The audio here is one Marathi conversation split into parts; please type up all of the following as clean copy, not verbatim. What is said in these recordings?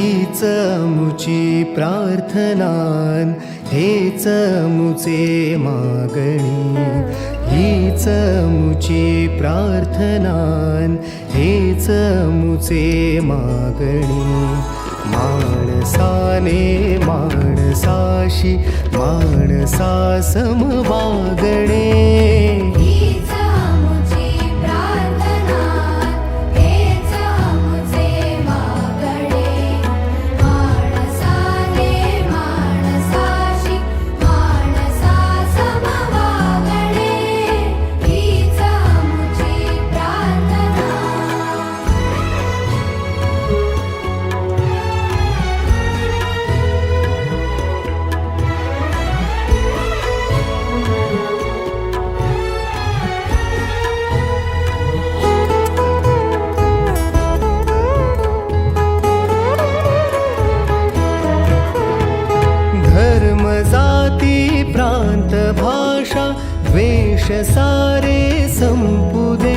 हीच मुची प्रार्थनान, हेच मुचे मागणी. हीच मुची प्रार्थनान, हेच मुचे मागणी. माणसाने माणसाशी माणसा सम वागणे. प्रांत भाषा द्वेष सारे संपू दे.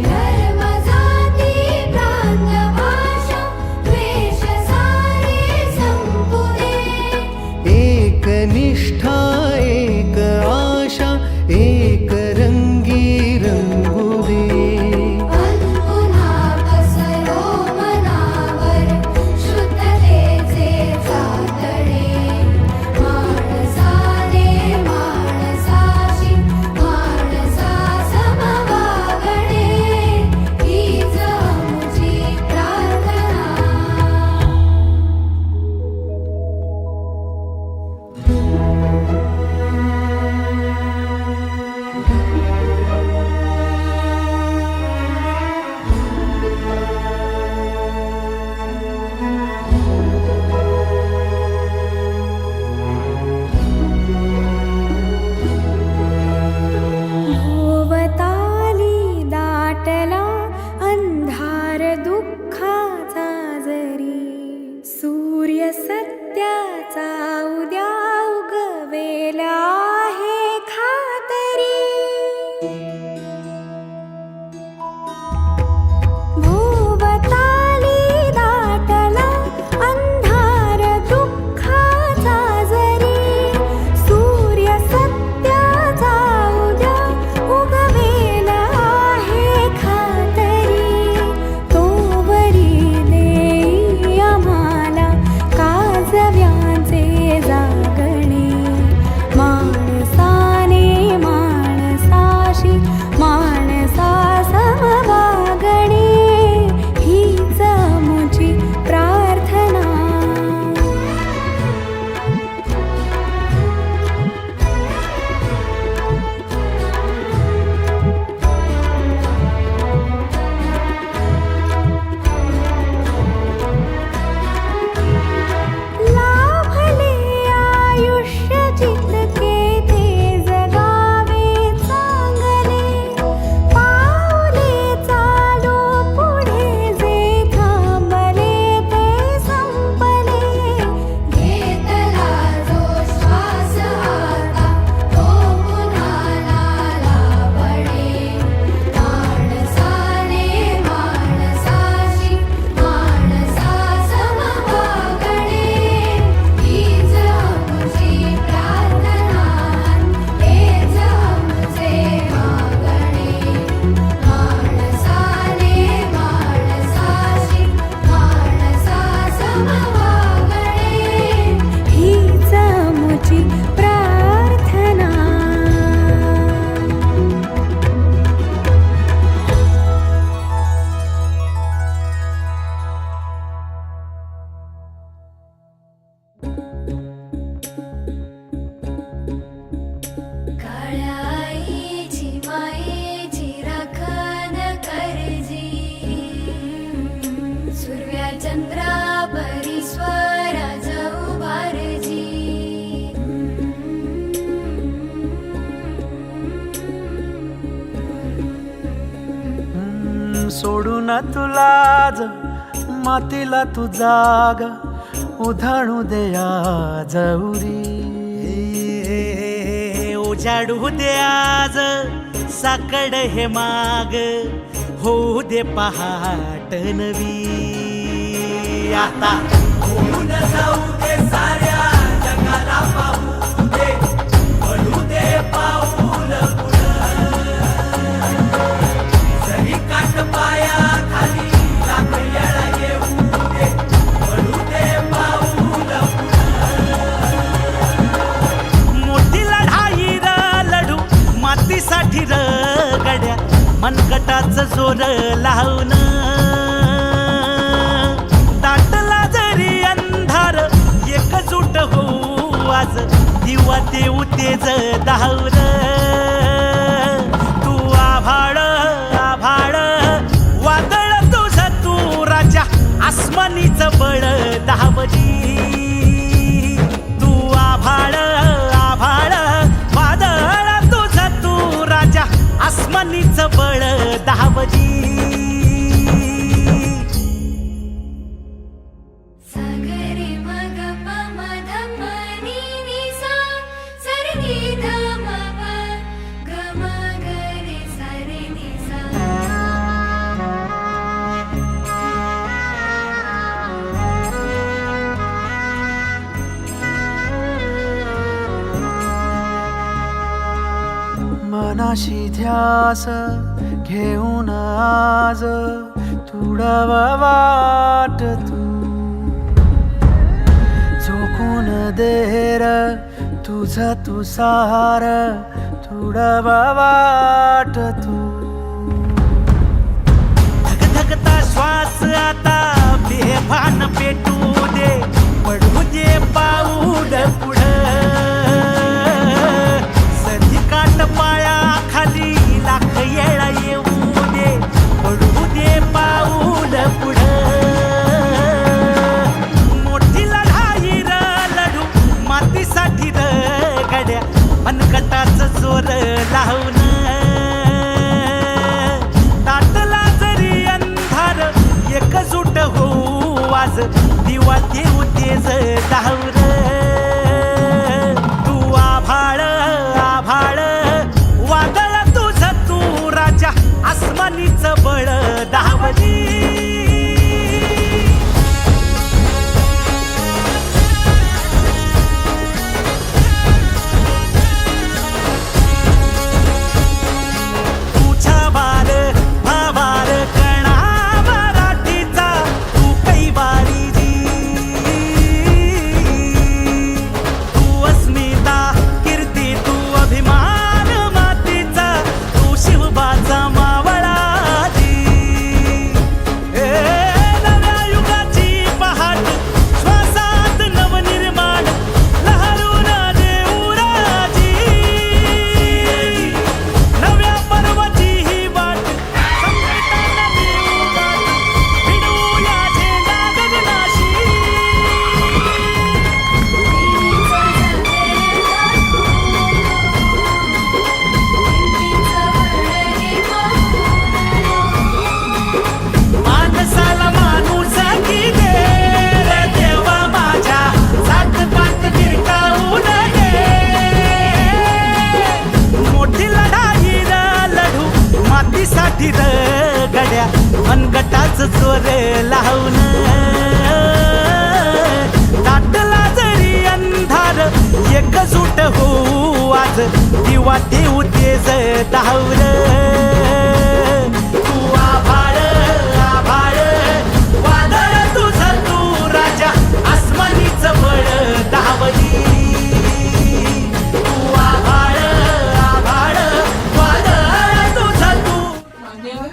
धर्म जाती प्रांत भाषा द्वेष सारे संपू दे. एक निष्ठा एक आशा एक रंगी रंगू दे. पुन्हा पसरो मनावर शुद्धतेचे चांदणे. सूर्य सत्याचा उद्या उगवेला आहे खातरी. भोवताली दाटला अंधार दुःखाचा जरी. सूर्य सत्याचा उद्या उगवेला आहे खातरी. तोवरी देई आम्हाला काजव्यांचे जागणे. माणसाने माणसाशी माणसा समवागणे. हीच मुची प्रार्थना. लाभले आयुष्य जितके ते जगावे चांगले. पावले चालो पुढे जे थांबले ते संपले. घेतला जो श्वास आता तो पुन्हा लाभणे. माणसाने माणसाशी माणसा समवागणे. हीच मुची प्रार्थना, हेच मुचे मागणे. माणसाने माणसाशी माणसा समवागणे. हीच मुची प्रार्थना. काळाईची मायेची राखण करजी. सूर्या चंद्रा परिस्वरा जाऊ बारजी. सोडून तुला मातीला तू जाग उधाणू दया जवरी. उजाडू दे आज साकड हे माग, होऊ दे पहाट नवी. आता होऊन जाऊ दे साऱ्या जगाला पाहू दे पडू दे पाऊल पुढं जरी काट पाया खाली लाख येळा येऊ दे पडू दे पाऊल मोठी लढाई र लढू मातीसाठी र गड्या मनगटाचं जोर लावून दाटला जरी अंधार एकजूट होऊ आज दिवा देऊ तेज दावर तू आभाळ आभाळ वादळ तुझं तू राजा आसमानीच बळ दावजी तू आभाळ आभाळ वादळ तुझं तू राजा आसमानीच बळ दावजी सागरे मग मध पनी निसा सरनी धम गम गरे सरे निसा मनाशी ध्यास घेऊन आज तुडव वाट तू झोकून देर तुझ तू सार तुडव वाट तू धगधगता श्वास आता बेभान पेटू दे पडू दे पाऊल पुढं सधी काट पाया खाली लाख येळा येऊ दे पडू दे पाऊल पुढं मोठी लढाई र लढू मातीसाठी र गड्या मनगटाचं जोर लावून दाटला जरी अंधार एकजूट होऊ आज दिवा देऊ तेज दावर तू आभाळ आभाळ वादळ तुझं तू राजा आसमानीच बळ दावली तुझा बार भावार कणा मराठीचा तू कैवारी तू अस्मिता कीर्ती तू अभिमान मातीचा तू शिवबाचा मावळा नव्या युगाची पहाट श्वासात नवनिर्माण लहरून देऊ राजी नव्या पर्वाची ही वाट संकटांना देऊ गाठ भिडूया झेंडा गगनाशी माणसाला माणूस की दे रे देवा माझ्या सात पात फिरकावू नये मोठी लढाई र लढू मातीसाठी र गड्या मनगटाचं जोर लावून दाटला जरी अंधार एकजूट होऊ आज दिवा देऊ तेज दावर तू आभाळ आभाळ वादळ तुझं तू राजा आसमानीच बळ दावली तू आभाळ आभाळ वादळ तुझं तू मान्यवर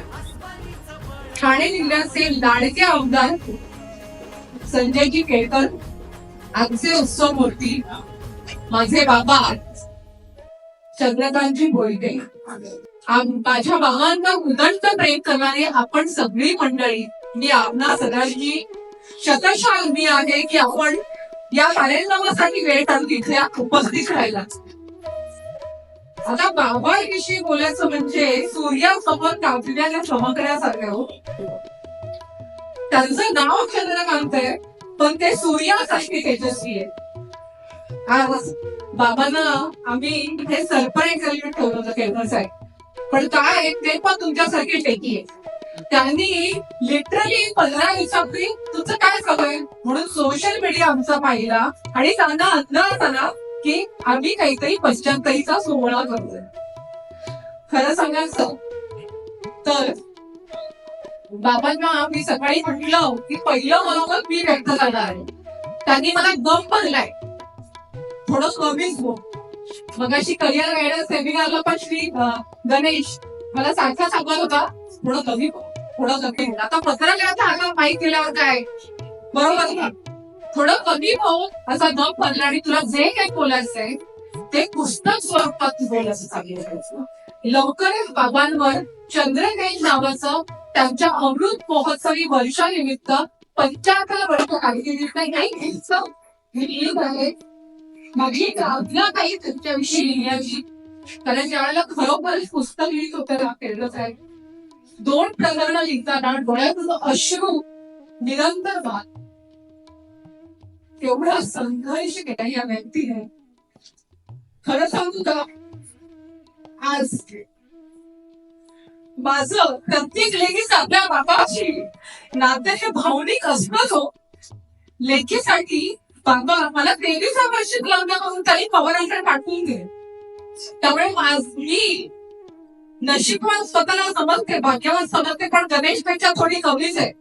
ठाणे जिल्ह्याचे लाडके आमदार संजयजी केळकर आमचे उत्सव मूर्ती माझे बाबा चंद्रकांतजी बोलके माझ्या बाबांना उदंड प्रेम करणारी आपण सगळी मंडळी मी आपणा सगळ्यांची शतशः मी आहे की आपण या कार्यक्रमासाठी वेळ काढून इथे उपस्थित राहिला आता बाबांविषयी बोलायचं म्हणजे सूर्यासमोर कापल्याला चमकण्यासारखं हो. त्यांचं नाव चंद्रकांत आहे पण ते सूर्यासारखे तेजस्वी आहे. आज बाबांना आम्ही इथे सरपंच ठेवलं होतं केंद्र साहेब पण काय ते पण तुमच्यासारखी टेकी आहे. त्यांनी लिटरली 15 दिवसापूर्वी तुझं काय चालू आहे म्हणून सोशल मीडिया आमचा पाहिला आणि त्यांना अंदाज आला की आम्ही काहीतरी पश्चांतरीचा सोहळा करतोय. खरं सांगायचं तर बाबांना मी सकाळी म्हटलं की पहिलं मनोगत मी व्यक्त करणार आहे. त्यांनी मला दम भरलाय थोडं कमीच बोल. मगाशी करिअर गायडन्स सेमिनारला पण श्री गणेश मला सारखा सांगत होता थोडं कमी बोल, थोडं कमी बोल. आता पत्रकाराचा हातात माहीत केल्यावर काय बरोबर ना, थोडं कमी बोल असा दम भरला आणि तुला जे काही बोलायचंय ते पुस्तक स्वरूपात बोल असं सांगितलं. लवकरच बाबांवर चंद्रगेज नावाचं त्यांच्या अमृत महोत्सवी वर्षानिमित्त 75 वर्ष कारकिर्दीतलं माझी प्रार्थना काही त्यांच्याविषयी लिहिण्याची. कारण ज्यावेळेला खरोखरच पुस्तक लिहित होतं ना केलं आहे 2 प्रकरणं लिहिताना डोळ्यातून अश्रू निरंतर वाहत. तेवढा संघर्ष केला या व्यक्तीने. खरं सांगू का आज माझं प्रत्येक लेखीच आपल्या बाबाची नाते हे भावनिक असतंच हो. लेखीसाठी बाबा मला 23 वर्षात लग्न करून त्यांनी पवारांकडे पाठवून दिले. त्यामुळे मी नशीबवान स्वतःला समजते, भाग्यवान समजते, पण गणेशपेक्षा थोडी कमीच आहे.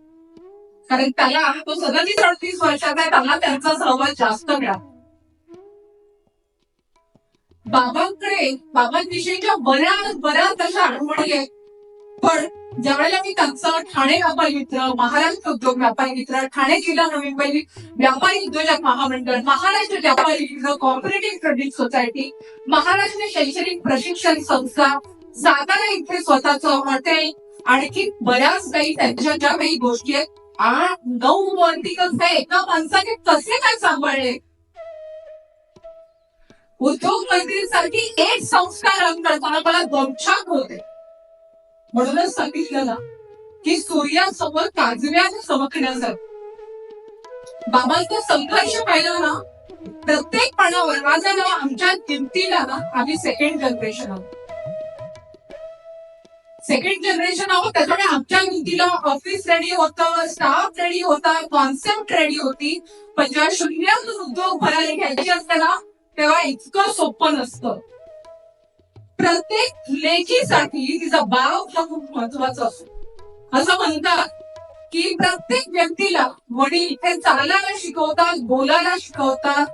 कारण त्याला तो 37-38 वर्षाचा आहे, त्याला त्यांचा सहवास जास्त मिळाला. बाबांविषयीच्या बऱ्याच अशा आठवणी आहेत. पण ज्यावेळेला मी त्यांचा ठाणे व्यापारी मित्र, महाराष्ट्र उद्योग व्यापारी मित्र, ठाणे जिल्हा नवीन मुंबई व्यापारी उद्योजक महामंडळ, महाराष्ट्र व्यापारी मित्र, कॉपरेटिव्ह क्रेडिट सोसायटी, महाराष्ट्र शैक्षणिक प्रशिक्षण संस्था, सातारा इथे स्वतःचं हॉटेल, आणखी बऱ्याच काही त्यांच्या ज्या काही गोष्टी आहेत 8-9 वरती कसं एका माणसाने कसे काय सांभाळले. उद्योग मंत्रीसाठी एक संस्कार रंग करताना मला दमछाक होते. म्हणूनच सांगितलं ना की सूर्यासमोर काजव्याने चमकण्याचं. बाबांचा संघर्ष पाहिला ना प्रत्येक पानावर माझं नाव आमच्या किमतीला ना आम्ही सेकंड जनरेशन आहोत. त्याच्यामुळे आमच्या किमतीला ऑफिस रेडी होतं, स्टाफ रेडी होता, कॉन्सेप्ट रेडी होती. पण जेव्हा शून्यातून उद्योग भरायला घ्यायची असते ना तेव्हा इतकं सोपं नसतं. प्रत्येक लेखीसाठी तिचा भाव हा खूप महत्वाचा असतो. असं म्हणतात की प्रत्येक व्यक्तीला वडील हे चालायला शिकवतात, बोलायला शिकवतात,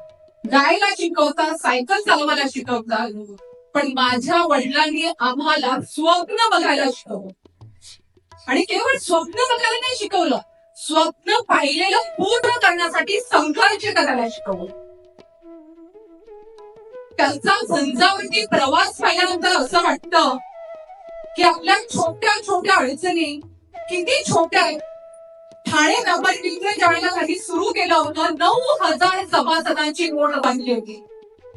गायला शिकवतात, सायकल चालवायला शिकवतात. पण माझ्या वडिलांनी आम्हाला स्वप्न बघायला शिकवलं. आणि केवळ स्वप्न बघायला नाही शिकवलं, स्वप्न पाहिलेलं पूर्ण करण्यासाठी संघर्ष करायला शिकवलं. त्यांचा झंझावरती प्रवास पाहिल्यानंतर असं वाटतं की आपल्या छोट्या छोट्या अडचणी किती छोट्या आहेत. ठाणे व्यापारी मित्र ज्यावेळेला काही सुरू केलं होतं 9,000 सभासदांची नोंद बांधली होती.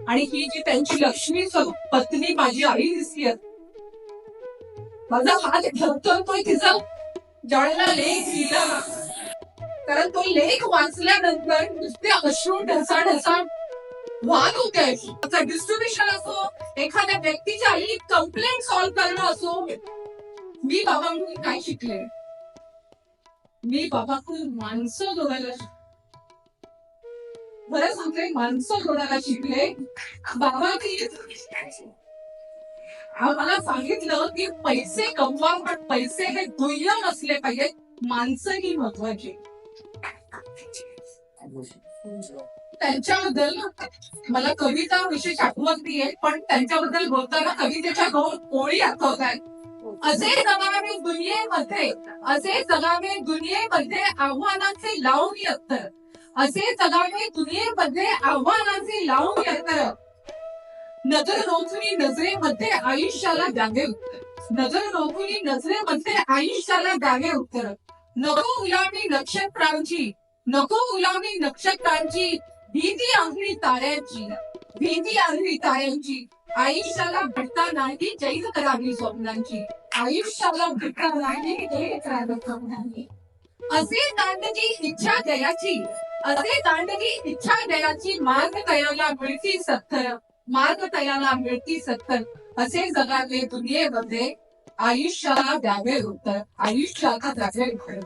आणि ही जी त्यांची लक्ष्मी पत्नी माझी आई दिसली. माझा हात धबधबतोय तिचा ज्यावेळेला लेख लिहिला. कारण तो लेख वाचल्यानंतर नुसते अश्रू ढसाढसा वाद होते. डिस्ट्रीब्युशन असो, एखाद्या व्यक्तीची आई कंप्लेंट सॉल्व्ह करणं असो. मी बाबांकडून काय शिकले? मी बाबाकडून माणसं जोडायला बरं सांगते, माणसं जोडायला शिकले. बाबांनी आम्हाला सांगितलं की पैसे कमवा, पण पैसे हे दुय्यम असले पाहिजेत, माणसं ही महत्वाची. त्यांच्याबद्दल मला कविता विशेष आठवत नाहीये, पण त्यांच्याबद्दल बोलताना कवितेच्या 2 ओळी आठवतात. असे जगावे दुनियेमध्ये आव्हानाचे लावून अत्तर. असे जगावे दुनियेमध्ये आव्हानाचे लावून अत्तर. नजर रोखून नजरेमध्ये आयुष्याला द्यावे उत्तर. नजर रोखून नजरेमध्ये आयुष्याला द्यावे उत्तर. नको गुलामी नक्षत्रांची, नको गुलामी नक्षत्रांची, भीती आंधळी ताऱ्यांची, भीती आंधळी ताऱ्यांची. आयुष्याला भेटता नाही जैद करावी स्वप्नांची. आयुष्याला भेटता नाही जैद करावी स्वप्नांची. असे दांडगी इच्छा जयाची, असे दांडगी इच्छा जयाची. मार्ग तयाला मिळती सत्तर, मार्ग तयाला मिळती सत्तर. असे जगावे दुनियेमध्ये आयुष्याला द्यावे उत्तर, आयुष्याला द्यावे उत्तर,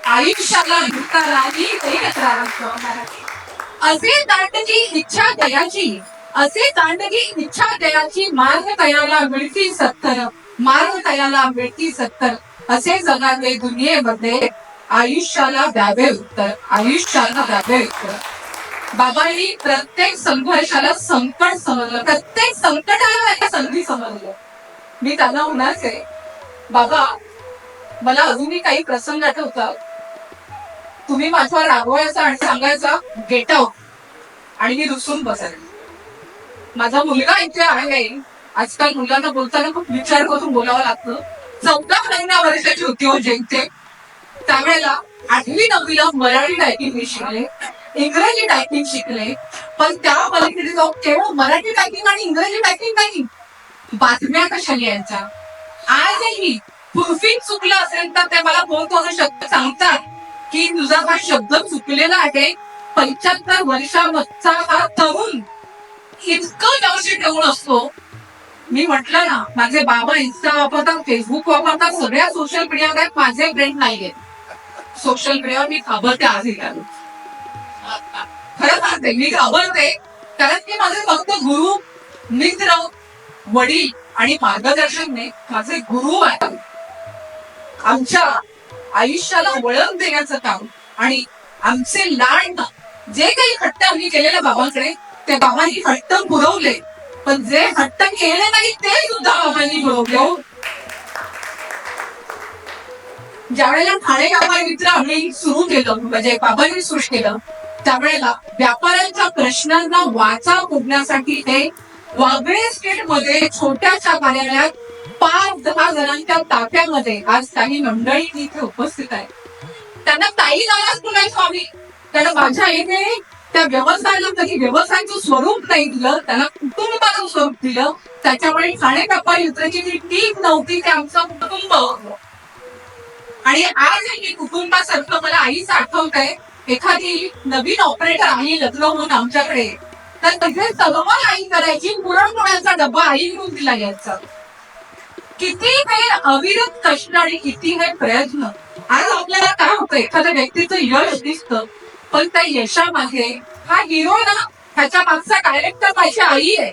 आयुष्याला दुःखा राही एक राहा. असे दांडगी इच्छा दयाची, असे दांडगी इच्छा दयाची, मार्ग तयाला मिळती सत्तर, मार्ग तयाला मिळती सत्तर. असे जगावे दुनियेमध्ये, आयुष्याला द्यावे उत्तर, आयुष्याला द्यावे उत्तर. बाबांनी प्रत्येक संघर्षाला संकट समजलं, प्रत्येक संकटाला एक संधी समजलं. मी त्यांना म्हणायचे, बाबा मला अजूनही काही प्रसंग आठवतात, तुम्ही माझ्यावर रागवायचा आणि सांगायचा गेट आउट, आणि मी रुसून बसायचे. माझा मुलगा इथे आहे, आजकाल मुलांना बोलताना खूप विचार करून बोलावं लागतं. 14 वर्षाची होती हो जयंती. त्यावेळेला 8वी 9वीला मराठी टायपिंग मी शिकले, इंग्रजी टायपिंग शिकले, पण त्या पलीकडे जाऊन केवळ मराठी टायपिंग आणि इंग्रजी टायपिंग नाही, बातम्या कशा लिहायच्या. आजही प्रूफिंग चुकलं असेल तर ते मला फोन करून शब्द सांगतात की तुझा हा शब्द चुकलेला आहे. 75 वर्षांचा हा तरुण इतकं लक्ष ठेवून असतो. मी म्हटलं ना, माझे बाबा इन्स्टा वापरतात, फेसबुक वापरतात, सगळ्या सोशल मीडियावर माझे फ्रेंड नाहीये. सोशल मीडियावर मी घाबरते आजही. खरं सांगते, मी घाबरते, कारण की माझे फक्त गुरु, मित्र, वडील आणि मार्गदर्शन नाही, माझे गुरु आहेत. आमच्या आयुष्याला वळण देण्याचं काम आणि आमचे लाड, जे काही हट्ट आम्ही केलेल्या बाबांकडे, ते बाबांनी हट्ट पुरवले, पण जे हट्ट केले नाही ते सुद्धा बाबांनी पुरवले. ज्यावेळेला ठाणे व्यापार मित्र आम्ही सुरू केलं, म्हणजे बाबांनी सुरू केलं, त्यावेळेला व्यापाऱ्यांच्या प्रश्नांना वाचा फोडण्यासाठी ते वागळे स्टेट मध्ये छोट्याशा कार्यालयात 5-10 जणांच्या ताफ्यामध्ये आज काही मंडळी इथे उपस्थित आहे. त्यांना ताई नाराज बोलायचो आम्ही, कारण माझ्या आईने त्या व्यवसायाला कधी व्यवसायाचं स्वरूप नाही दिलं, त्याला कुटुंबाचं स्वरूप दिलं. त्याच्यामुळे ठाणे व्यापारी मित्राची जी टीम नव्हती, ते आमचं कुटुंब होतं. आणि आजही कुटुंबासारखं मला आईच आठवत आहे. एखादी नवीन ऑपरेटर आई लग्न होऊन आमच्याकडे, तर तिथे सर्व आई करायची, पुरणपोळ्यांचा डब्बा आई घेऊन दिला यायचा. किती हे अविरत कष्ट आणि किती हे प्रयत्न. आज आपल्याला काय होतं, एखाद्या व्यक्तीचं यश दिसतं, पण त्या यशामागे हा हिरो ना, ह्याच्या मागचा डायरेक्टर माझी आई आहे.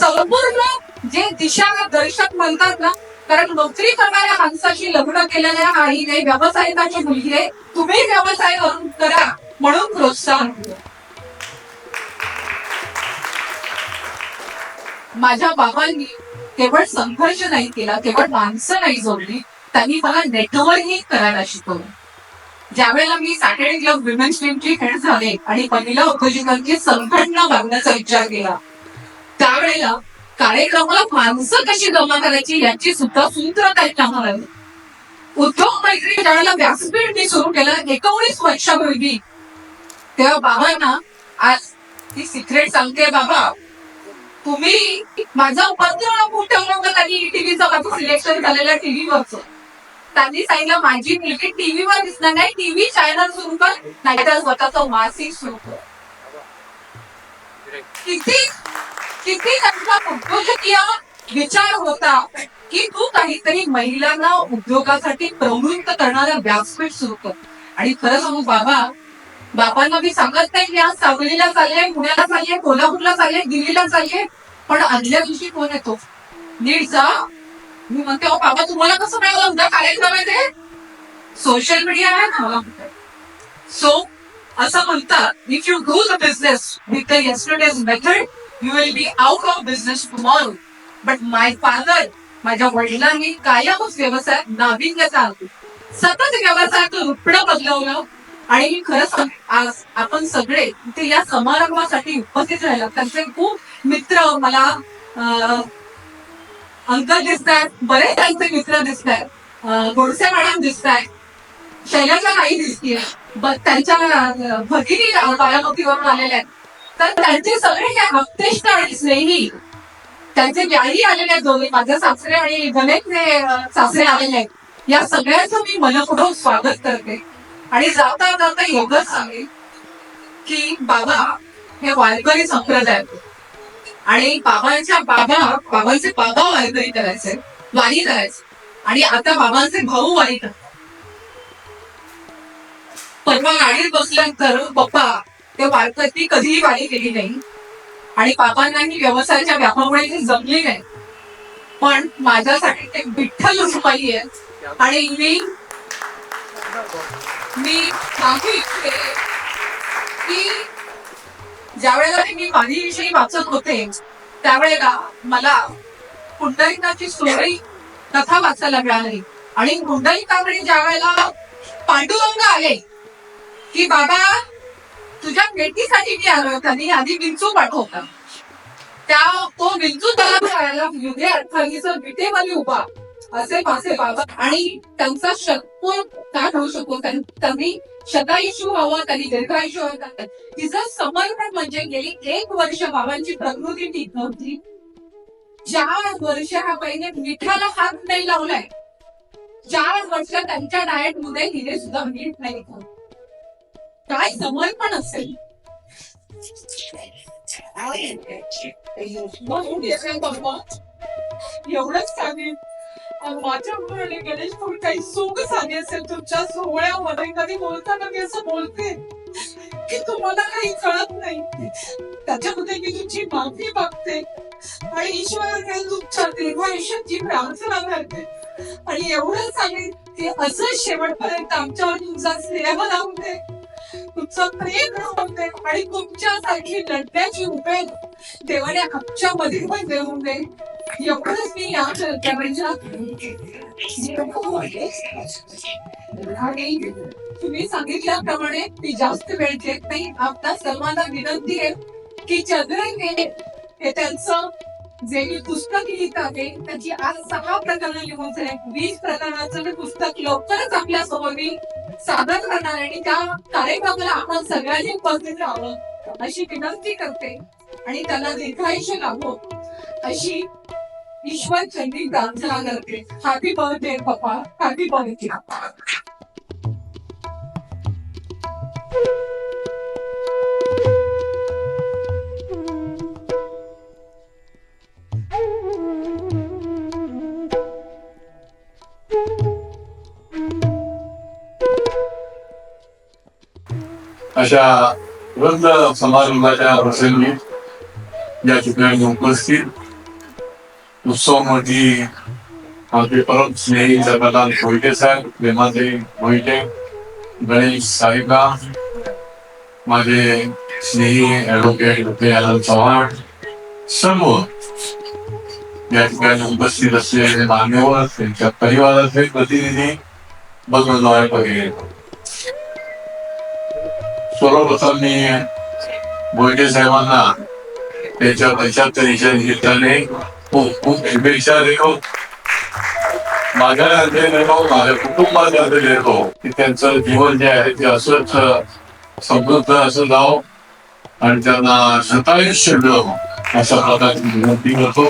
संपूर्ण जे दिशा दर्शक म्हणतात ना, कारण नोकरी करणाऱ्या माणसाशी लग्न केलेल्या आईने व्यावसायिकाची मुलगी आहे, तुम्ही व्यवसाय करून करा म्हणून प्रोत्साहन दिलं. माझ्या बाबांनी केवळ संघर्ष नाही केला, केवळ माणसं नाही जोडली, त्यांनी मला नेटवर्किंग करायला शिकवलं. ज्यावेळेला मी सॅटर्डे क्लब विमेन्स टीमची हेड झाले आणि पहिला उपजिकांची संघटना बांधण्याचा विचार केला, त्यावेळेला कार्यक्रमाला माणसं कशी जमा करायची याची सुद्धा सूत्र त्यांच्या मिळाली. उद्योग मैत्री ज्यावेळेला व्यासपीठ मी सुरू केलं 19 वर्षापूर्वी, तेव्हा बाबांना आज ती सिक्रेट सांगते, बाबा तुम्ही माझं पत्र नको ठेवलं होतं त्यांनी टीव्हीचं माझं सिलेक्शन झालेलं टीव्हीवरचं. त्यांनी सांगितलं माझी मुलगी टीव्हीवर दिसणार नाही, टीव्ही चॅनल सुरू कर, नाहीतर स्वतःचं मासिक सुरू कर. किती किती त्यांचा उद्योजकीय विचार होता की तू काहीतरी महिलांना उद्योगासाठी प्रवृत्त करणारा व्यासपीठ सुरू कर. आणि खरं सांगू बाबांना मी सांगत नाही की आज सांगलीला चालले, पुण्याला चालले, कोल्हापूरला चालले, दिल्लीला चालले, पण आदल्या दिवशी कोण येतो नीट जा. मी म्हणते बाबा तुम्हाला कसं मिळालं, उद्या कार्यक्रम आहे ते सोशल मीडिया आहे ना मला. सो असं म्हणतात, if you do the business with the yesterday's method you will be out of business tomorrow. But my father, माझ्या वडिलांनी कायमच व्यवसायात नाविन्यता आणली, सतत व्यवसायाचं रुपडं बदलवलं. आणि खरं सांग, आज आपण सगळे इथे या समारंभासाठी उपस्थित राहिला. त्यांचे खूप मित्र मला अंकल दिसत आहेत, बरेच त्यांचे मित्र दिसत आहेत, गोडसे मॅडम दिसत आहेत, शैलाच्या आई दिसतीये, त्यांच्या भगिनी बारामतीवरून आलेल्या आहेत. तर त्यांचे सगळे हे हप्तेष्ट आणि स्नेही, त्यांचे व्याही आलेले आहेत दोन्ही, माझे सासरे आणि गणेशचे सासरे आलेले आहेत. या सगळ्यांचं मी मनपूर्वक स्वागत करते. आणि जाता जाता एवढंच सांगेल की बाबा हे वारकरी संप्रदाय आणि बाबांचे बाबा वारकरी करायचे. वारी करायचं. आणि आता बाबांचे भाऊ वारी करतात. परवा गाडीत बसल्यानंतर पप्पा ते वारकरी कधीही वारी केली नाही आणि बाबांनाही व्यवसायाच्या व्यापामुळे ती जमली नाही. पण माझ्यासाठी ते विठ्ठल रुपाई आहे. आणि मी सांगू इच्छिते की ज्या वेळेला मी वारीविषयी वाचत होते त्यावेळेला मला पुंडलिकाची स्टोरी कथा वाचायला मिळाली. आणि पुंडलिकाकडे ज्या वेळेला पांडुरंग आले की बाबा तुझ्या भेटीसाठी मी आलो, त्यांनी आधी विंचू पाठवला. तो विंचू त्याला मिळायला युगे अठ्ठावीस विटेवाली उभा असे पासे बाबा. आणि त्यांचा शतकोर काय होऊ शकतो, त्यांनी शतायुष्य व्हावं, त्यांनी दीर्घायुष्य व्हावं. तिचं समर्पण म्हणजे गेली 1 वर्ष बाबांची प्रकृती ठीक नव्हती. 4 वर्ष हा पहिले मिठाला हात नाही लावलाय. 4 वर्ष त्यांच्या डाएट मध्ये हिरे सुद्धा मीठ नाही खात. काय समर्पण असेल. एवढंच सांगेन माझ्यामुळे गणेश भाऊ काही सुख झाली असेल तुमच्या सोहळ्यामध्ये. कधी बोलताना मी असं बोलते की तुम्हाला काही कळत नाही, त्याच्यामध्ये मी तुमची माफी मागते आणि ईश्वराकडे तुमच्या दीर्घायुष्याची प्रार्थना करते. आणि एवढं सांगेन की असं शेवटपर्यंत आमच्यावर तुमचा स्नेह राहू दे, तुमचं प्रेम राहू दे आणि तुमच्यासाठी लढण्याची उमेद देवाने आमच्यामध्ये पण देऊ दे. एवढंच मी या चर्चेच्या आणि तुम्ही सांगितल्याप्रमाणे मी जास्त वेळ घेत नाही. आपल्या सर्वांना विनंती आहे की चंद्रन हे त्यांचं जे मी पुस्तक लिहित आहे त्याची आज 6 प्रकरणं लिहून झाले. 20 प्रकरणाचं मी पुस्तक लवकरच आपल्या समोर मी सादर करणार आणि त्या कार्यक्रमाला आपण सगळ्यांनी उपस्थित राहावं अशी विनंती करते. आणि त्याला दीर्घायुष्य लाभो अशी ईश्वर चंदी प्रार्थना करते. हॅपी बर्थडे पप्पा, हॅपी बर्थडे. अशा वृद्ध समारंभाच्या प्रसंगी या ठिकाणी उपस्थित उत्सवमध्ये आमचे परम स्नेही जगन्नाथ मोहिते साहेब, प्रेमाचे मोहिते, गणेश साहेबा, माझे स्नेही ऍडव्होकेट दयानंद चव्हाण, सर्व या ठिकाणी उपस्थित असलेले मान्यवर, त्यांच्या परिवाराचे प्रतिनिधी, बंधू वगैरे. सर्वप्रथम मी मोहिते साहेबांना त्यांच्या 75च्या निमित्ताने खूप खूप शुभेच्छा देतो. माझ्या अर्थे देतो, माझ्या कुटुंबाच्या अर्थे देतो की त्यांचं जीवन जे आहे ते असंच समृद्ध असं जावं आणि त्यांना शतायुष्य मिळावं अशा प्रकारची विनंती करतो.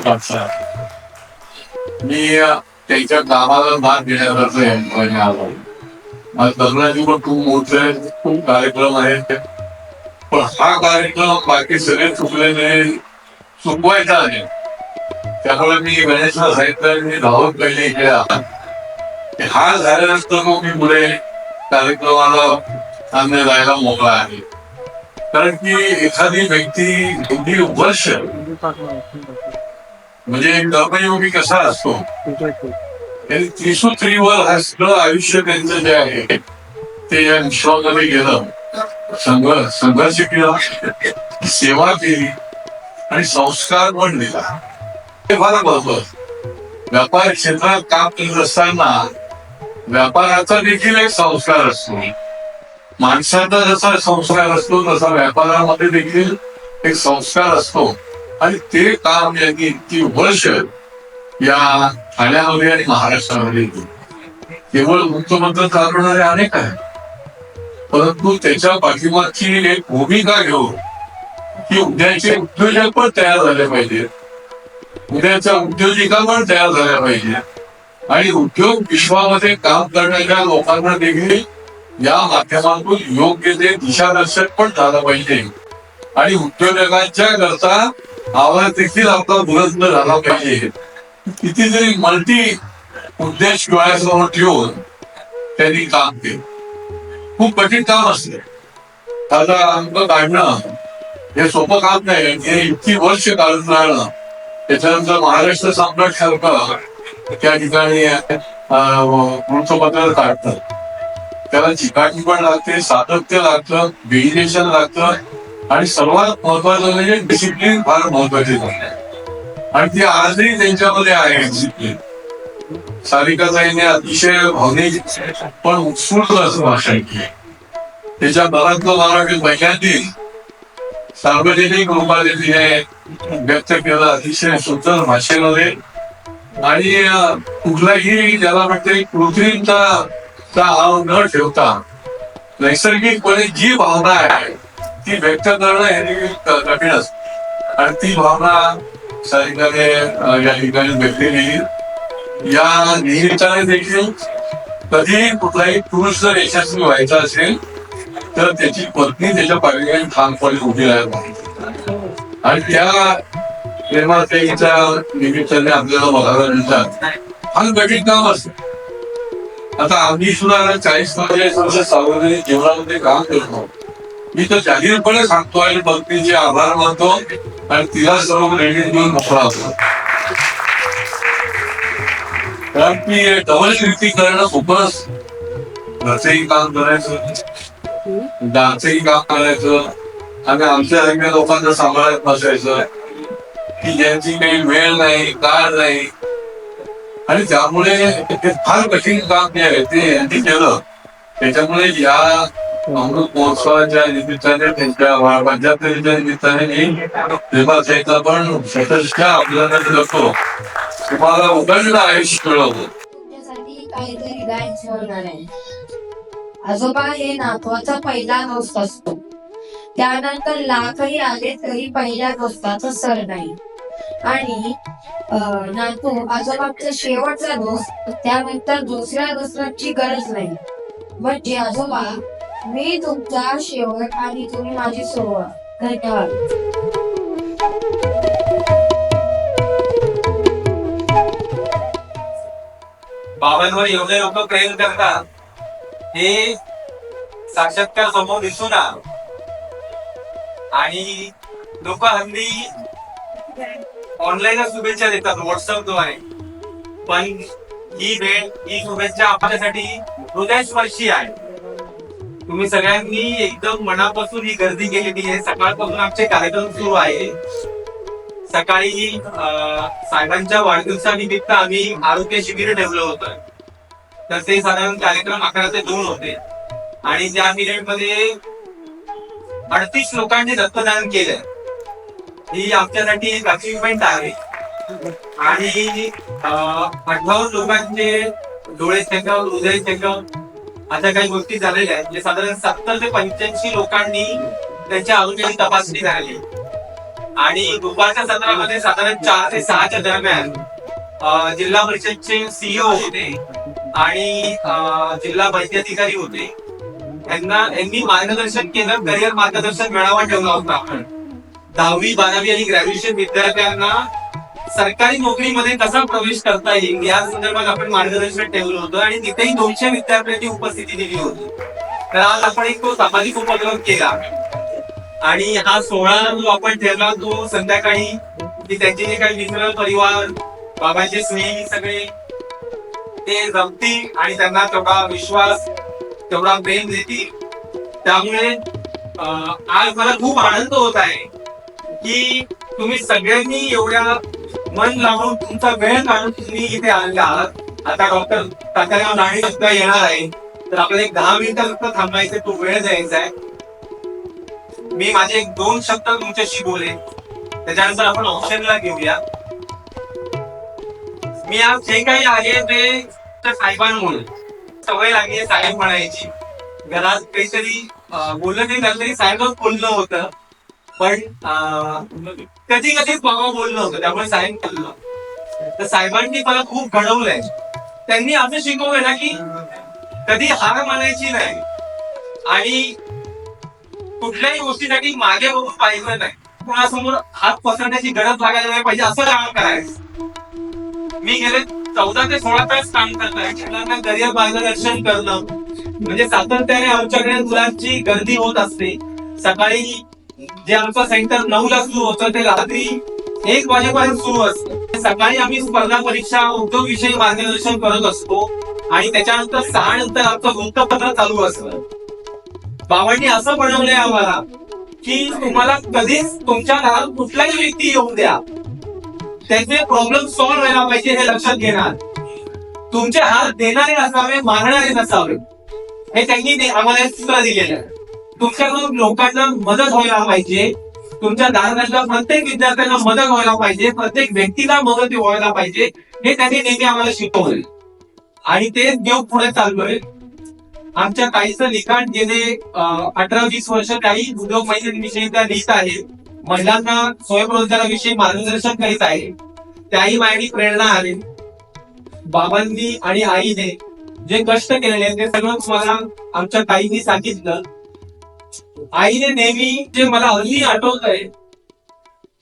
मी त्यांच्या कामाला मान देण्याकरता या ठिकाणी आलो. माझ्या लग्नाची पण खूप मोठे खूप कार्यक्रम आहेत, पण हा कार्यक्रम बाकी सगळे चुकलेले चुकवायचा आहे. त्यामुळे मी गणेशला सांगितलं, मी धावत पहिले इकडे हा झाल्यानंतर मग मी पुढे कार्यक्रमाला अन्य जायला मोकळा आहे. कारण की एखादी व्यक्ती एवढी वर्ष म्हणजे कर्मयोगी कसा असतो, त्रिसूत्रीवर हा सगळं आयुष्य त्यांचं जे आहे ते या विश्वामध्ये गेलं, संघर्ष केला, सेवा केली आणि संस्कार पण दिला. हे फार महत्वाचं. व्यापार क्षेत्रात काम करत असताना व्यापाराचा देखील एक संस्कार असतो. माणसाचा जसा संस्कार असतो तसा व्यापारामध्ये देखील एक संस्कार असतो. आणि ते काम यांनी इतकी वर्ष या ठाण्यामध्ये आणि महाराष्ट्रामध्ये केवळ मुख्यमंत्री चालवणारे अनेक आहेत, परंतु त्याच्या पाठीमागची एक भूमिका घेऊन की उद्याचे उद्योजक पण तयार झाले पाहिजे, उद्याच्या उद्योजिका पण तयार झाल्या पाहिजे आणि उद्योग विश्वामध्ये काम करणाऱ्या लोकांना देखील या माध्यमातून योग्य ते दिशादर्शक पण झालं पाहिजे आणि उद्योजकांच्या करता आवाज देखील आपला बुलंद झाला पाहिजे. कितीतरी मल्टी उद्देश डोळ्यासमोर ठेवून त्यांनी काम केलं. खूप कठीण काम असते. आता अंक काढणं हे सोपं काम नाही. हे इतकी वर्ष काढून राहणं, त्याच्यानंतर महाराष्ट्र सम्राट सारखं त्या ठिकाणी वृत्तपत्र काढतात. त्याला चिकाटी पण लागते, सातत्य लागतं, डेडिकेशन लागतं आणि सर्वात महत्वाचं म्हणजे डिसिप्लिन फार महत्वाची आहे. आणि ती आजही त्यांच्यामध्ये आहे डिसिप्लिन. सारिकाताईने अतिशय भावनिक पण उत्स्फूर्त असं भाषण केलं. त्याच्या बराचसा मराठी पहिल्यांदी सार्वजनिक रूपाने तिने व्यक्त केलं अतिशय सुंदर भाषेमध्ये. आणि कुठलाही ज्याला म्हणते कृत्रिमता हाव न ठेवता नैसर्गिकपणे जी भावना आहे ती व्यक्त करणं हे कठीण असतं. आणि ती भावना सारिकाने या ठिकाणी व्यक्त केली. या निमित्ताने देखील कधी कुठलाही पुरुष जर यशस्वी व्हायचा असेल तर त्याची पत्नी त्याच्या पाठीमागे ठामपणे उभी राहायला पाहिजे. आणि त्या प्रेमाच्या निमित्ताने आपल्याला बघायला मिळतात. फार कठीण काम असतं. आता आम्ही सुद्धा 40-45 वर्ष सार्वजनिक जीवनामध्ये काम करतो. मी तर जाहीरपणे सांगतो आणि पत्नीचे आभार मानतो आणि तिला सर्व क्रेडिट देऊन मोकळा होतो. कारण की डबल ड्युटी करणं खूपच, घरचंही काम करायचं, डान्सही काम करायचं आणि आमच्या सगळ्या लोकांना सांभाळत बसायचं की ज्यांची काही वेळ नाही, काळ नाही. आणि त्यामुळे ते फार कठीण काम जे आहे ते यांनी केलं. त्याच्यामुळे या अमृत महोत्सवाच्या निमित्ताने, त्यांच्या 75च्या निमित्ताने मी प्रेमाचा पण सतत आपल्याला करतो. तुम्हाला उघडलं आयुष्य मिळवतो. तुमच्यासाठी काहीतरी गायन ठेवणार आहे. आजोबा हे नातवाचा पहिला दोस्त असतो. त्यानंतर लाखही आले तरी पहिल्या दोस्ताचा सर नाही. आणि नातू आजोबाचा शेवटचा दोस्त, त्यानंतर दुसऱ्या दोस्ताची गरज नाही. म्हणजे आजोबा, मी तुमचा शेवट आणि तुम्ही माझी सुरुवात. धन्यवाद. बाबांवर एवढे लोक प्रेम करतात हे साक्षात्कार समोर दिसून आलं. आणि लोक हल्ली ऑनलाईनच शुभेच्छा देतात व्हॉट्सअपद्वारे. पण ही भेट, ही शुभेच्छा आपल्यासाठी हृदयस्पर्शी आहे. तुम्ही सगळ्यांनी एकदम मनापासून ही गर्दी केलेली आहे. सकाळपासून आमचे कार्यक्रम सुरू आहे. सकाळी साहेबांच्या वाढदिवसानिमित्त आम्ही आरोग्य शिबिर ठेवलं होतं. तर ते साधारण कार्यक्रम 11 ते 2 होते. आणि त्या पिरियड मध्ये 38 लोकांनी रक्तदान केलं. ही आमच्यासाठी एक अचिव्हमेंट आहे. आणि 58 लोकांचे डोळे चेकअप, हृदय चेकअप अशा काही गोष्टी झालेल्या आहेत. म्हणजे साधारण 70 ते 85 लोकांनी त्यांच्या आरोग्याची तपासणी झाली. आणि दुपारच्या सत्रामध्ये साधारण 4 ते 6च्या दरम्यान जिल्हा परिषदचे CEO होते आणि जिल्हा वैद्याधिकारी होते. यांनी मार्गदर्शन केलं. करिअर मार्गदर्शन मेळावा ठेवला होता आपण. 10वी, 12वी आणि ग्रॅज्युएशन विद्यार्थ्यांना सरकारी नोकरीमध्ये कसा प्रवेश करता येईल या संदर्भात आपण मार्गदर्शन ठेवलं होतं. आणि तिथेही 200 विद्यार्थ्यांची उपस्थिती दिली होती. तर आज आपण एक तो सामाजिक उपक्रम केला. आणि हा सोहळा जो आपण ठेवला तो संध्याकाळी की त्यांचे जे काही मित्र परिवार, बाबांचे स्नेही सगळे ते जमतील आणि त्यांना तेवढा विश्वास, तेवढा प्रेम देतील. त्यामुळे आज मला खूप आनंद होत आहे की तुम्ही सगळ्यांनी एवढ्या मन लावून तुमचा वेळ काढून तुम्ही इथे आले आहात. आता डॉक्टर तात्याराव नाणे सुद्धा येणार आहे. तर आपल्याला एक 10 मिनिटं फक्त थांबायचं, तो वेळ द्यायचा आहे. मी माझे 1-2 शब्द तुमच्याशी बोलेन, त्याच्यानंतर आपण ऑप्शनला घेऊया. मी आज जे काही आहे ते साहेबांमुळे सवय लागली आहे साहेब म्हणायची. घरात काहीतरी बोललं नाही झालं तरी साहेबच बोललं होतं. पण कधी कधीच बाबा बोललं होतं, त्यामुळे साहेब बोललं. तर साहेबांनी मला खूप घडवलंय. त्यांनी असं शिकवलंय ना की कधी हार मानायची नाही आणि कुठल्याही गोष्टीसाठी मागे बघून पाहिजे नाही. कोणासमोर हात पसरण्याची गरज लागायला नाही पाहिजे असं काम करायचं. मी गेले 14 ते 16 तास काम करतोय मुलांना करिअर मार्गदर्शन करणं म्हणजे सातत्याने आमच्याकडे मुलांची गर्दी होत असते. सकाळी जे आमचं सेंटर 9 ला सुरू होतं ते रात्री 1 वाजेपर्यंत सुरू असतं. सकाळी आम्ही स्पर्धा परीक्षा उद्योग विषयी मार्गदर्शन करत असतो आणि त्याच्यानंतर 6 नंतर आमचं वृत्तपत्र चालू असतं. बाबांनी असं बनवलंय आम्हाला की तुम्हाला कधीच तुमच्या घरात कुठलाही व्यक्ती येऊन द्या, त्याचे प्रॉब्लेम सॉल्व्ह व्हायला पाहिजे हे लक्षात घेणार. तुमचे हात देणारे असावे, मागणारे नसावे, हे त्यांनी आम्हाला सूत्र दिलेलं आहे. तुमच्याकडून लोकांना मदत व्हायला पाहिजे, तुमच्या दारातल्या प्रत्येक विद्यार्थ्यांना मदत व्हायला पाहिजे, प्रत्येक व्यक्तीला मदत व्हायला पाहिजे, हे त्यांनी नेहमी आम्हाला शिकवलंय आणि ते घेऊन पुढे चाललोय. आमच्या ताईचं लिखाण गेले 18-20 वर्ष काही उद्योग मैत्रिणीविषयी त्या लिहित आहे, महिलांना स्वयंरोजगाराविषयी मार्गदर्शन करीत आहे. त्याही माझी प्रेरणा आली. बाबांनी आणि आईने जे कष्ट केलेले ते सगळं तुम्हाला आमच्या ताईंनी सांगितलं. आईने नेहमी जे मला हल्ली आठवतंय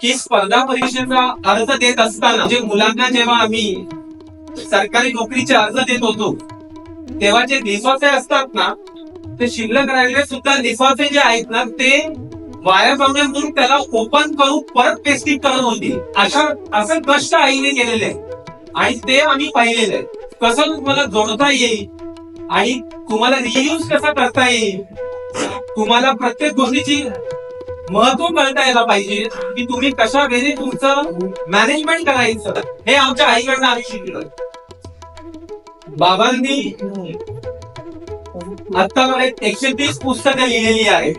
की स्पर्धा परीक्षेचा अर्ज देत असताना म्हणजे मुलांना जेव्हा आम्ही सरकारी नोकरीचे अर्ज देत होतो तेव्हा जे निस्वासे असतात ना ते शिल्लक राहिले सुद्धा निस्वासे जे आहेत ना ते वाया जाणार म्हणून त्याला ओपन करून परत पेस्टिंग करत होती. असं कष्ट आईने केलेले आणि ते आम्ही पाहिलेलं आहे. कसं तुम्हाला जोडता येईल आणि तुम्हाला रियूज कसा करता येईल, तुम्हाला प्रत्येक गोष्टीची महत्व कळता यायला पाहिजे की तुम्ही कशा वेळी तुमचं मॅनेजमेंट करायचं हे आमच्या आईकडनं आम्ही शिकलो. बाबांनी आता मला 130 पुस्तकं लिहिलेली आहेत.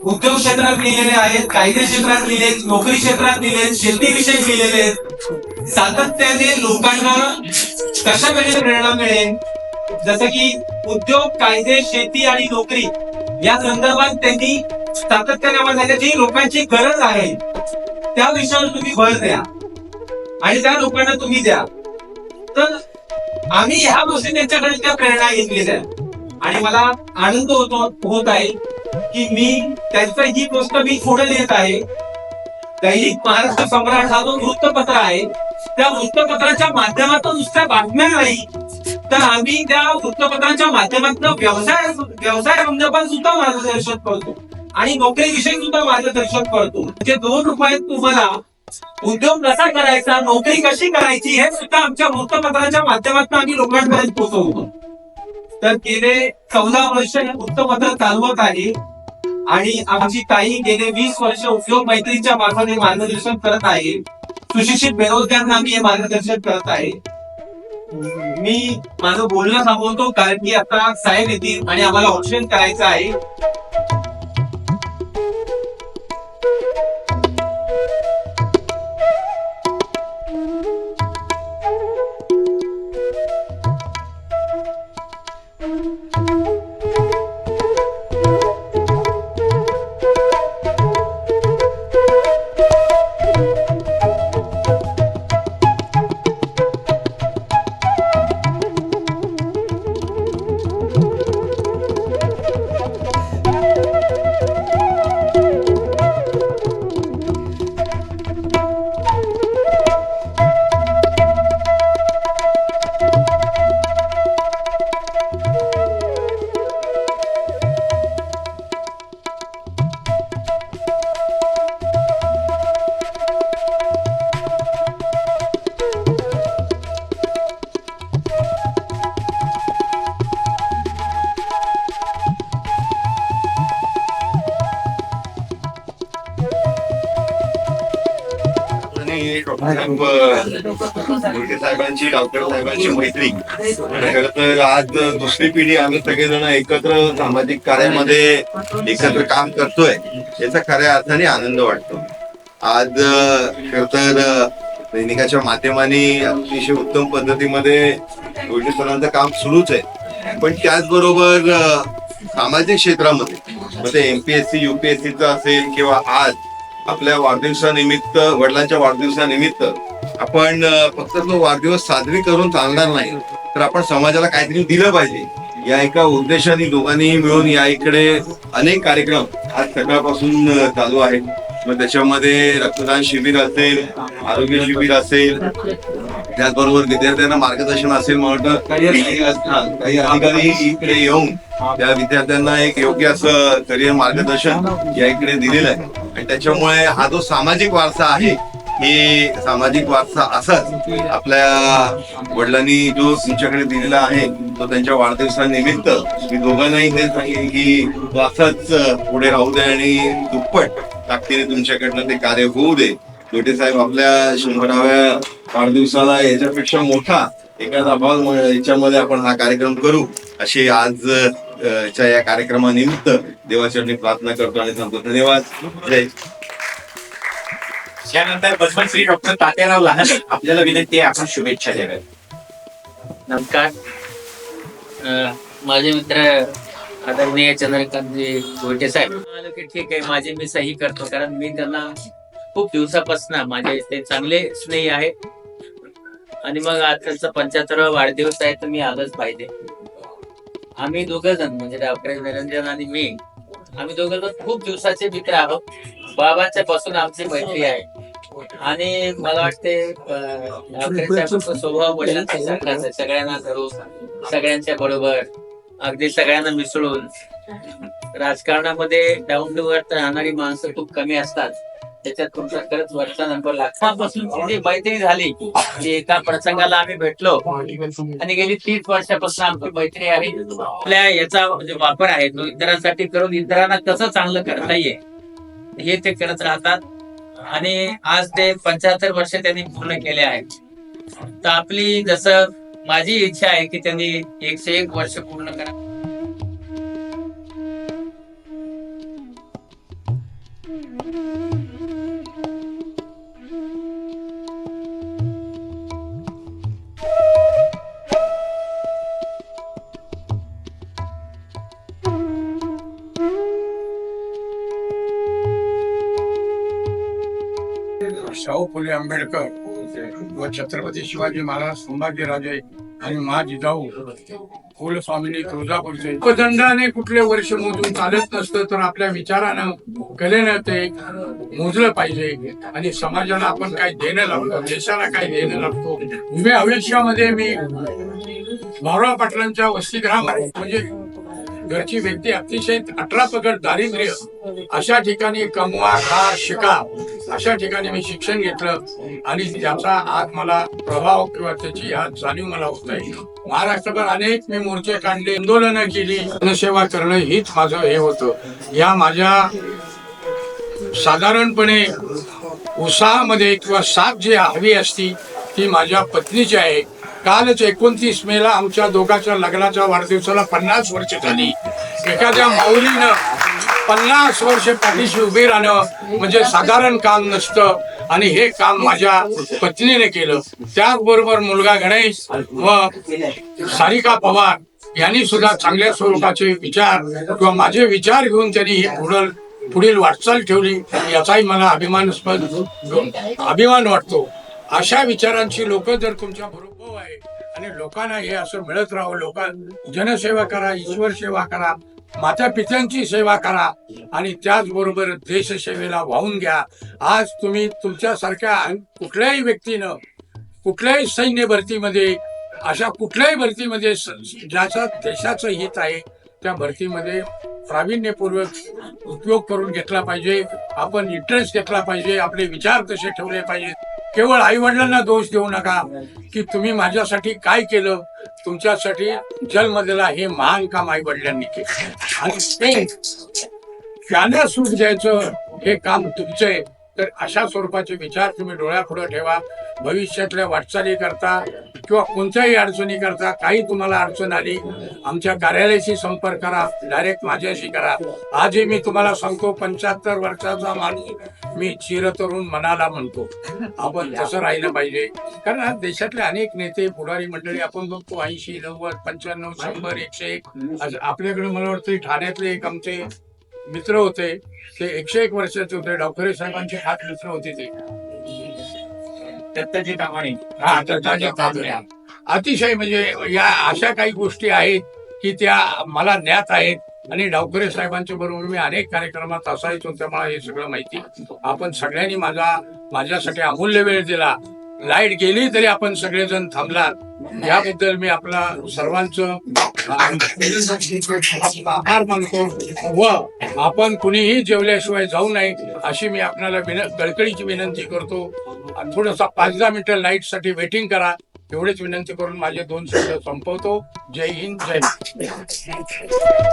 उद्योग क्षेत्रात लिहिलेले आहेत, कायदे क्षेत्रात लिहिले, नोकरी क्षेत्रात लिहिले, शेतीविषयी लिहिलेले आहेत. सातत्याने लोकांना कशा वेळेला प्रेरणा मिळेल, जसं की उद्योग, कायदे, शेती आणि नोकरी या संदर्भात त्यांनी सातत्याने आम्हाला जी लोकांची गरज आहे त्या विषयावर तुम्ही भर द्या आणि त्या लोकांना तुम्ही द्या. तर आम्ही ह्या गोष्टी त्यांच्याकडे त्या प्रेरणा घेतलेल्या आणि मला आनंद होत आहे की मी त्यांचं ही गोष्ट मी पुढे देत आहे. दैनिक महाराष्ट्र सम्राट हा जो वृत्तपत्र आहे त्या वृत्तपत्राच्या माध्यमातून नुसत्या बातम्या नाही तर आम्ही त्या वृत्तपत्राच्या माध्यमातून व्यवसाय संदर्भात सुद्धा मार्गदर्शन करतो आणि नोकरीविषयी सुद्धा मार्गदर्शन करतो. म्हणजे 2 रुपयात तुम्हाला उद्योग कसा करायचा, नोकरी कशी करायची हे सुद्धा आमच्या वृत्तपत्राच्या माध्यमातून आम्ही लोकांपर्यंत पोहोचवतो. तर गेले 14 वर्ष हे वृत्तपत्र चालवत आहे आणि आमची ताई गेले 20 वर्ष उद्योग मैत्रीच्या मार्फत मार्गदर्शन करत आहे. सुशिक्षित बेरोजगारांना आम्ही हे मार्गदर्शन करत आहे. मी माझं बोलणं थांबवतो कारण की आता साहेब येतील आणि आम्हाला ऑप्शन करायचं आहे. मुलगे साहेबांची, डॉक्टर साहेबांची मैत्री. खरं तर आज दुसरी पिढी आम्ही सगळेजण एकत्र सामाजिक कार्यामध्ये एकत्र काम करतोय याचा खऱ्या अर्थाने आनंद वाटतो. आज खर तर दैनिकाच्या माध्यमाने अतिशय उत्तम पद्धतीमध्ये गोष्टी सरांचं काम सुरूच आहे, पण त्याचबरोबर सामाजिक क्षेत्रामध्ये मग ते MPSC UPSCचं असेल किंवा आज आपल्या वाढदिवसानिमित्त, वडिलांच्या वाढदिवसानिमित्त आपण फक्त तो वाढदिवस साजरी करून चालणार नाही तर आपण समाजाला काहीतरी दिलं पाहिजे या एका उद्देशाने दोघांनी मिळून या इकडे अनेक कार्यक्रम आज सकाळपासून चालू आहेत. मग त्याच्यामध्ये रक्तदान शिबिर असेल, आरोग्य शिबिर असेल, त्याचबरोबर विद्यार्थ्यांना मार्गदर्शन असेल म्हणून काही अधिकारी इकडे येऊन त्या विद्यार्थ्यांना एक योग्य असं करिअर मार्गदर्शन या इकडे दिलेलं आहे. आणि त्याच्यामुळे हा जो सामाजिक वारसा आहे, हे सामाजिक वारसा असाच आपल्या वडिलांनी जो तुमच्याकडे दिलेला आहे, तो त्यांच्या वाढदिवसानिमित्त मी दोघांनाही ते सांगेन की तो असाच पुढे राहू दे आणि दुप्पट ताकदीने तुमच्याकडनं ते कार्य होऊ दे. लोटे साहेब आपल्या 100व्या वाढदिवसाला याच्यापेक्षा मोठा एखादा हॉल याच्यामध्ये आपण हा कार्यक्रम करू अशी आज या कार्यक्रमानिमित्त देवाचरणी प्रार्थना करतो आणि सांगतो धन्यवाद. जय. यानंतर बसवंत श्री डॉक्टर तात्याराव लहाने आपल्याला विनंती आहे, आपण शुभेच्छा द्याव्यात. नमस्कार. माझे मित्र आदरणीय चंद्रकांतजी गोटे साहेब म्हणाले की ठीक आहे, माझी मी सही करतो, कारण मी त्यांना खूप दिवसापासून माझे ते चांगले स्नेही आहेत. आणि मग आज त्यांचा 75वा वाढदिवस आहे, तर मी आलंच पाहिजे. आम्ही दोघं जण म्हणजे डॉक्टर निरंजन आणि मी, आम्ही दोघं जण खूप दिवसाचे मित्र आहोत. बाबाच्या पासून आमची मैत्री आहे. आणि मला वाटते स्वभाव वडिलांचा सारखाच आहे. सगळ्यांना धरून, सगळ्यांच्या बरोबर, अगदी सगळ्यांना मिसळून. राजकारणामध्ये डाऊन टू अर्थ राहणारी माणसं खूप कमी असतात. त्याच्यात तुमचा खरंच वरचा नंबर लागतापासून जी मैत्री झाली, की एका प्रसंगाला आम्ही भेटलो आणि गेली 30 वर्षापासून आमची मैत्री आहे. आपल्या याचा जो वापर आहे तो इतरांसाठी करून इतरांना कसं चांगलं करता येईल हे ते करत राहतात. आणि आज ते 75 वर्ष त्यांनी पूर्ण केले आहेत. तर आपली जसं माझी इच्छा आहे की त्यांनी 101 वर्ष पूर्ण करा. शाहू फुले आंबेडकर व छत्रपती शिवाजी महाराज, संभाजीराजे आणि मा जिजाऊ कुलस्वामिनी तुळजापूरचे उपदंडाने कुठले वर्ष मोजून चालत नसतं, तर आपल्या विचारानं कलेनं ते मोजलं पाहिजे. आणि समाजाला आपण काय देणं लागतो, देशाला काय देणं लागतो. उभ्या आयुष्यामध्ये मी भाऊराव पाटलांच्या वसतिगृह म्हणजे घरची व्यक्ती अतिशय 18 पगड दारिद्र्य अशा ठिकाणी कमवा, खा, शिका अशा ठिकाणी मी शिक्षण घेतलं. आणि त्याचा आज मला प्रभाव किंवा त्याची आज जाणीव मला होत आहे. महाराष्ट्रभर अनेक मी मोर्चे काढले, आंदोलनं केली. जनसेवा करणं हीच माझं हे होतं. या माझ्या साधारणपणे उत्साहामध्ये किंवा साथ जी हवी असती ती माझ्या पत्नीची आहे. कालच 29 मेला आमच्या दोघांच्या लग्नाच्या वाढदिवसाला 50 वर्ष झाली. एखाद्या माऊलीनं 50 वर्ष पाठीशी उभे राहणं म्हणजे साधारण काम नसतं. आणि हे काम माझ्या पत्नीने केलं. त्याचबरोबर मुलगा गणेश व सारिका पवार यांनी सुद्धा चांगल्या स्वरूपाचे विचार किंवा माझे विचार घेऊन त्यांनी ही पुढील वाटचाल ठेवली. याचाही मला अभिमान वाटतो. अशा विचारांची लोक जर तुमच्या बरोबर आहे आणि लोकांना हे असं मिळत राहावं, लोकांना जनसेवा करा, ईश्वर सेवा करा, माता पित्यांची सेवा करा आणि त्याचबरोबर देशसेवेला वाहून घ्या. आज तुम्ही तुमच्यासारख्या कुठल्याही व्यक्तीनं कुठल्याही सैन्य भरतीमध्ये, अशा कुठल्याही भरतीमध्ये ज्याचा देशाचं हित आहे त्या भरतीमध्ये प्रावीण्यपूर्वक उपयोग करून घेतला पाहिजे. आपण इंटरेस्ट घेतला पाहिजे. आपले विचार तसे ठेवले पाहिजे. केवळ आई वडिलांना दोष देऊ नका की तुम्ही माझ्यासाठी काय केलं. तुमच्यासाठी जन्म दिला हे महान काम आई वडिलांनी केलं आणि त्यांना सुख द्यायचं हे काम तुमचं आहे. तर अशा स्वरूपाचे विचार तुम्ही डोळ्यापुढे ठेवा. भविष्यातल्या वाटचाली करता किंवा कोणत्याही अडचणी करता काही तुम्हाला अडचण आली, आमच्या कार्यालयाशी संपर्क करा, डायरेक्ट माझ्याशी करा. आजही मी तुम्हाला सांगतो 75 वर्षाचा माणूस मी चिरतरुण मनाला म्हणतो. आपण तसं राहिलं पाहिजे. कारण आज देशातले अनेक नेते पुढारी मंडळी आपण बघतो 80, 90, 95, 100, 101. आपल्याकडे मला वाटतं ठाण्यातले एक आमचे मित्र होते, ते 101 वर्षाचे होते. डॉक्टर साहेबांचे हात मित्र होते ते दत्ताजी कामाणे. हा, दत्ताजी कामाणे. अतिशय म्हणजे या अशा काही गोष्टी आहेत की त्या मला ज्ञात आहेत. आणि डावकरे साहेबांच्या बरोबर मी अनेक कार्यक्रमात असायचो, त्यामुळे हे सगळं माहिती. आपण सगळ्यांनी माझ्यासाठी अमूल्य वेळ दिला लाईट गेली तरी आपण सगळेजण थांबलात याबद्दल मी आपला सर्वांचं आभार मानतो व आपण कुणीही जेवल्याशिवाय जाऊ नये अशी मी आपल्याला कळकळीची विनंती करतो. थोडंसं 5-10 मिनिटं लाईट साठी वेटिंग करा एवढीच विनंती करून माझे 2 शब्द संपवतो. जय हिंद, जय महाराष्ट्र.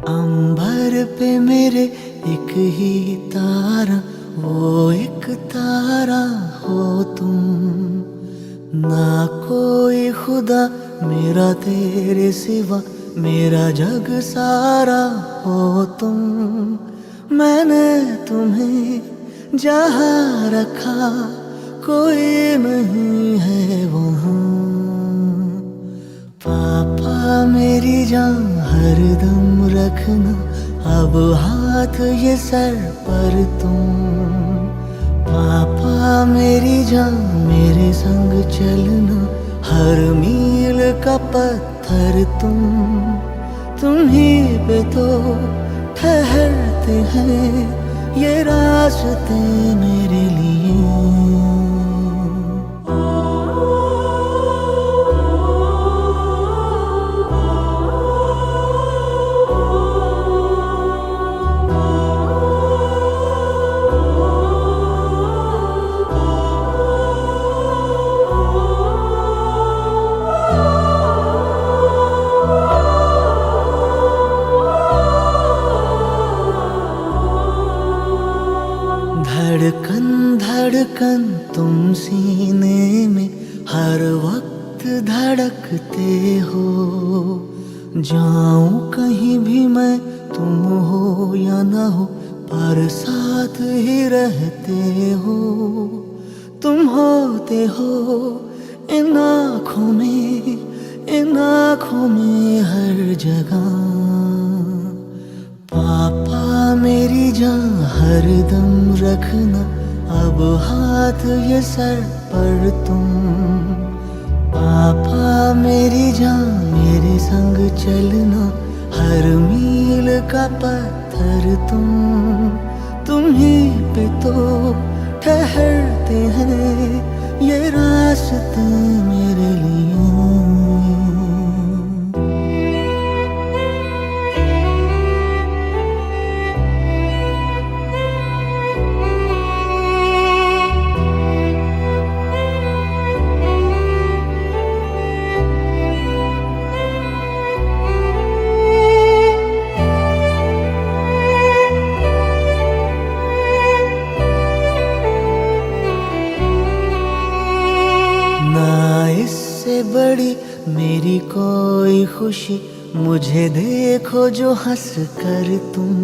अंबर पे मेरे एक ही तारा, वो एक तारा हो तुम. ना कोई खुदा मेरा तेरे सिवा, मेरा जग सारा हो तुम. मैंने तुम्हें जहाँ रखा कोई नहीं है वहाँ. पापा मेरी जान हरदम रखना, अब हाथ ये सर पर तुम. पापा मेरी जान मेरे संग चलना, हर मील का पत्थर तुम. तुम्हीं पे तो ठहरते हैं ये रास्ते मेरे लिए. धड़कन धड़कन तुम सीने में हर वक्त धड़कते हो. जाऊं कहीं भी मैं तुम हो या ना हो, पर साथ ही रहते हो. तुम होते हो इन आँखों में हर जगह. पापा मेरी जान हरदम रखना, अब हाथ ये सर पर तुम. पापा मेरी जान मेरे संग चलना, हर मील का पत्थर तुम. तुम्हीं पे तो ठहरते हैं ये रास्ते मेरे लिए. ना इससे बड़ी मेरी कोई खुशी, मुझे देखो जो हंस कर तुम.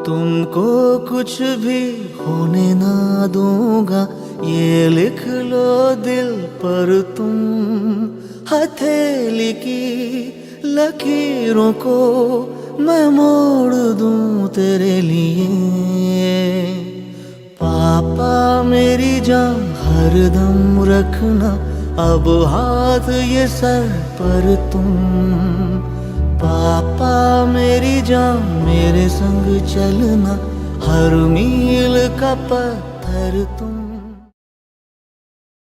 तुमको कुछ भी होने ना दूंगा, ये लिख लो दिल पर तुम. हथेली की लकीरों को मैं मोड़ दूं तेरे लिए. पापा मेरी जान हरदम रखना, अब हाथ ये सर पर तुम. पापा मेरी जान मेरे संग चलना, हर मील का पत्थर तुम.